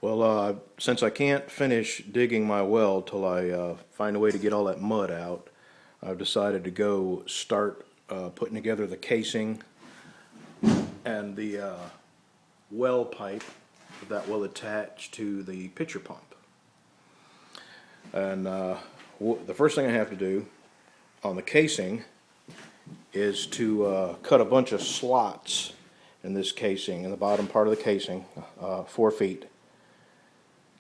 Well, since I can't finish digging my well till I find a way to get all that mud out, I've decided to go start putting together the casing and the well pipe that will attach to the pitcher pump. And the first thing I have to do on the casing is to cut a bunch of slots in this casing, in the bottom part of the casing, 4 feet,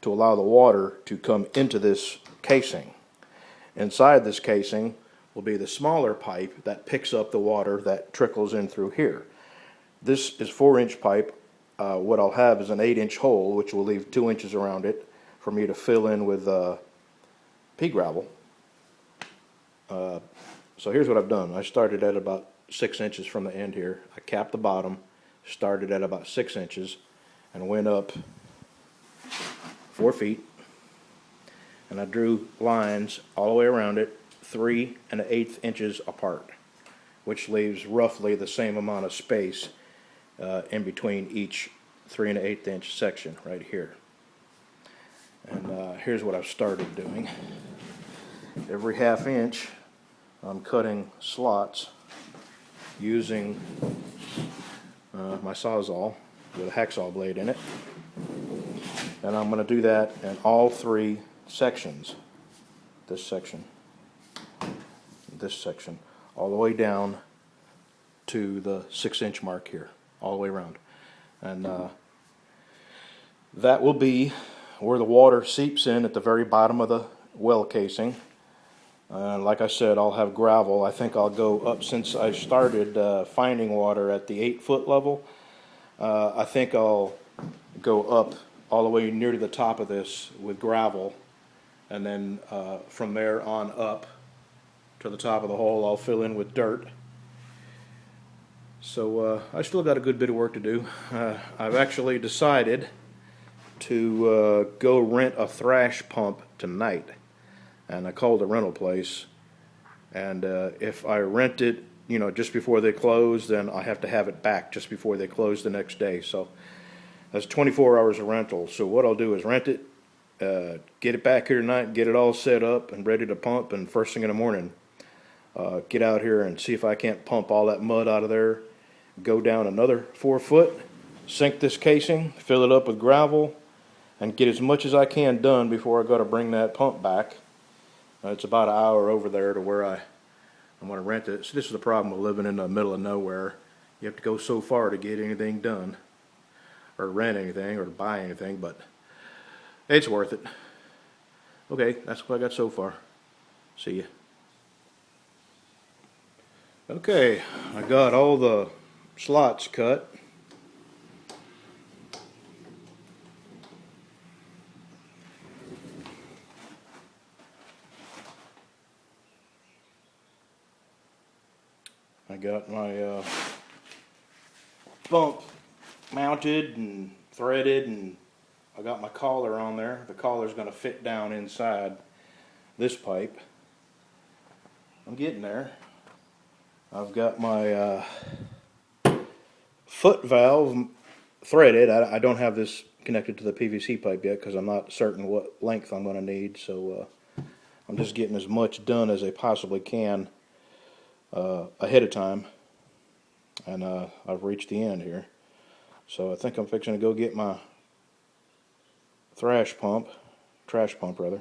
to allow the water to come into this casing. Inside this casing will be the smaller pipe that picks up the water that trickles in through here. This is 4-inch pipe. What I'll have is an 8-inch hole, which will leave 2 inches around it for me to fill in with pea gravel. So here's what I've done. I started at about 6 inches from the end here. I capped the bottom, started at about 6 inches, and went up 4 feet. And I drew lines all the way around it, 3 1/8 inches apart, which leaves roughly the same amount of space in between each 3 1/8 inch section right here. And here's what I've started doing. Every 1/2 inch I'm cutting slots using my Sawzall with a hacksaw blade in it. And I'm going to do that in all 3 sections. This section, all the way down to the 6-inch mark here, all the way around. And that will be where the water seeps in at the very bottom of the well casing. Like I said, I'll have gravel. I think I'll go up, since I started finding water at the 8-foot level. I think I'll go up all the way near to the top of this with gravel, and then from there on up to the top of the hole I'll fill in with dirt. So I still got a good bit of work to do. I've actually decided to go rent a thrash pump tonight, and I called a rental place, and if I rent it, you know, just before they close, then I have to have it back just before they close the next day. So that's 24 hours of rental. So what I'll do is rent it, get it back here tonight, get it all set up and ready to pump, and first thing in the morning get out here and see if I can't pump all that mud out of there, go down another 4 foot, sink this casing, fill it up with gravel, and get as much as I can done before I got to bring that pump back. It's about an hour over there to where I'm going to rent it. So this is the problem with living in the middle of nowhere. You have to go so far to get anything done, or rent anything, or to buy anything, but it's worth it. Okay, that's what I got so far. See ya. Okay, I got all the slots cut. I got my pump mounted and threaded, and I got my collar on there. The collar's going to fit down inside this pipe. I'm getting there. I've got my foot valve threaded. I don't have this connected to the PVC pipe yet because I'm not certain what length I'm going to need, so I'm just getting as much done as I possibly can ahead of time. And I've reached the end here. So I think I'm fixing to go get my trash pump rather.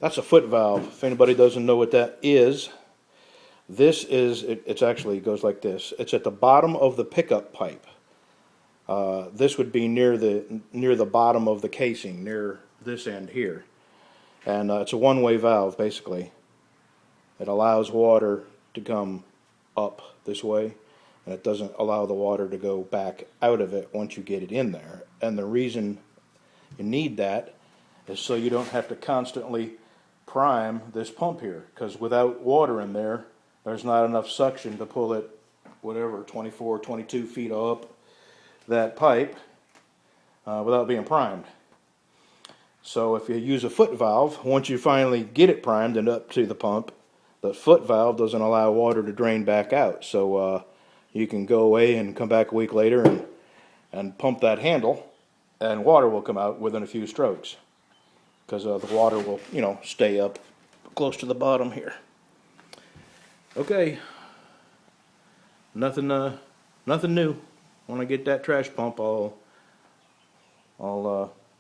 That's a foot valve. If anybody doesn't know what that is, this is, it's actually, it goes like this. It's at the bottom of the pickup pipe. This would be near the bottom of the casing, near this end here. And it's a one-way valve, basically. It allows water to come up this way, and it doesn't allow the water to go back out of it once you get it in there. And the reason you need that is so you don't have to constantly prime this pump here, because without water in there, there's not enough suction to pull it, whatever, 24, 22 feet up that pipe without being primed. So if you use a foot valve, once you finally get it primed and up to the pump, the foot valve doesn't allow water to drain back out. So you can go away and come back a week later and pump that handle, and water will come out within a few strokes, because the water will, stay up close to the bottom here. Okay, nothing new. When I get that trash pump, I'll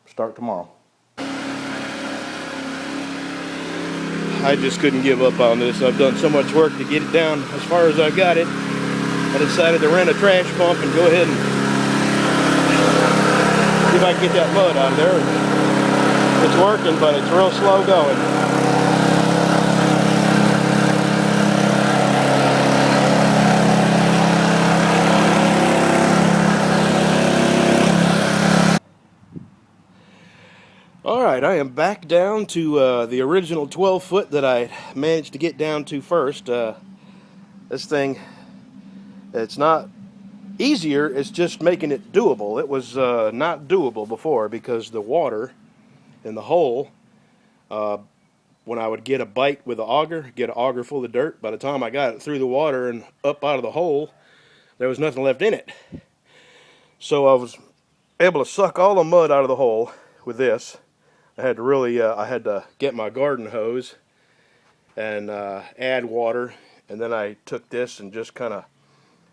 start tomorrow. I just couldn't give up on this. I've done so much work to get it down as far as I got it. I decided to rent a trash pump and go ahead and see if I can get that mud out of there. It's working, but it's real slow going. Alright, I am back down to the original 12 foot that I managed to get down to first. This thing, it's not easier, it's just making it doable. It was not doable before because the water in the hole, when I would get a bite with the auger, get an auger full of dirt, by the time I got it through the water and up out of the hole, there was nothing left in it. So I was able to suck all the mud out of the hole with this. I had to get my garden hose and add water, and then I took this and just kind of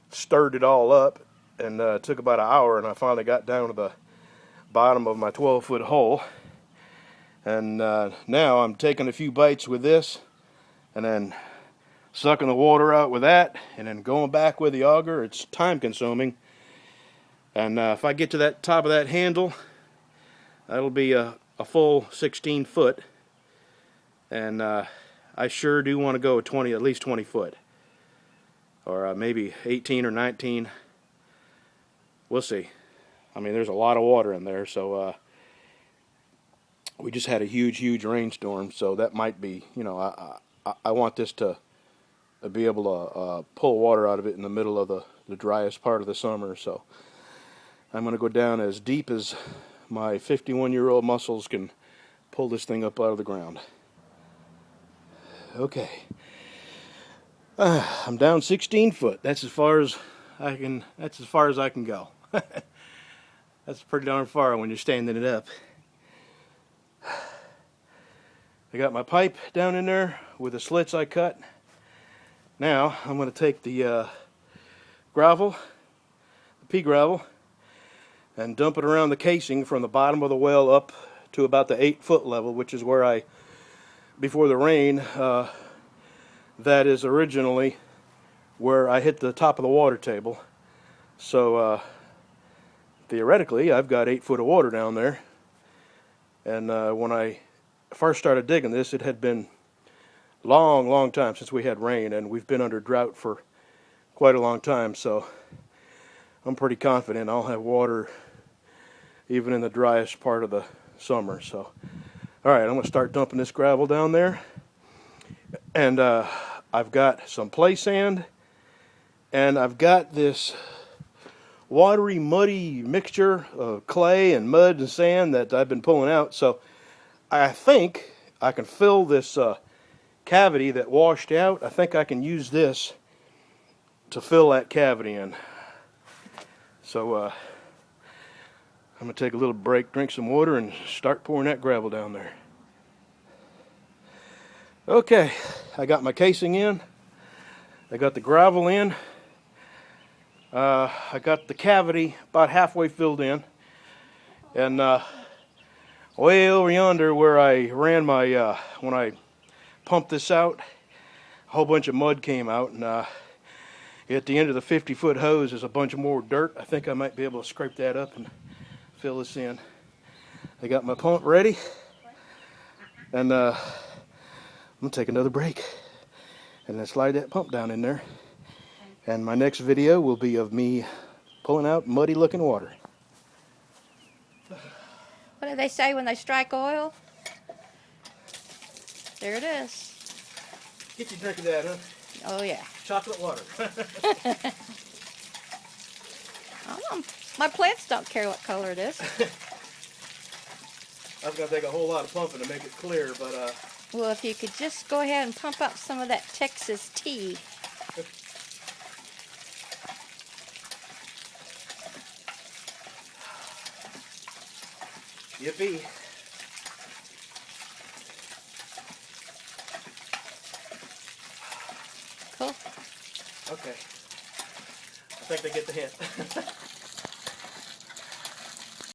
stirred it all up, and it took about an hour, and I finally got down to the bottom of my 12-foot hole. And now I'm taking a few bites with this, and then sucking the water out with that, and then going back with the auger. It's time consuming, and if I get to that top of that handle, that'll be a full 16 foot, and I sure do want to go at least 20 foot, or maybe 18 or 19. We'll see. I mean, there's a lot of water in there, so we just had a huge rainstorm, so that might be, I want this to be able to pull water out of it in the middle of the driest part of the summer. So I'm going to go down as deep as my 51-year-old muscles can pull this thing up out of the ground. Okay. I'm down 16 foot. That's as far as I can go. That's pretty darn far when you're standing it up. I got my pipe down in there with the slits I cut. Now I'm going to take the gravel, the pea gravel, and dump it around the casing from the bottom of the well up to about the 8-foot level, which is where before the rain, that is originally where I hit the top of the water table. So theoretically, I've got 8 foot of water down there. And when I first started digging this, it had been long time since we had rain, and we've been under drought for quite a long time. So I'm pretty confident I'll have water even in the driest part of the summer. So, all right, I'm going to start dumping this gravel down there. And I've got some play sand, and I've got this watery, muddy mixture of clay and mud and sand that I've been pulling out. So I think I can fill this cavity that washed out. I think I can use this to fill that cavity in. So I'm going to take a little break, drink some water, and start pouring that gravel down there. Okay, I got my casing in. I got the gravel in. I got the cavity about halfway filled in. And way over yonder where I ran my, when I pumped this out, a whole bunch of mud came out. And at the end of the 50-foot hose is a bunch of more dirt. I think I might be able to scrape that up and fill this in. I got my pump ready. And I'm going to take another break and then slide that pump down in there. And my next video will be of me pulling out muddy looking water. What do they say when they strike oil? There it is. Get you a drink of that, huh? Oh yeah. Chocolate water. I don't know. My plants don't care what color it is. I was going to take a whole lot of pumping to make it clear, but Well, if you could just go ahead and pump up some of that Texas tea. Yippee. Cool. Okay. I think they get the hint.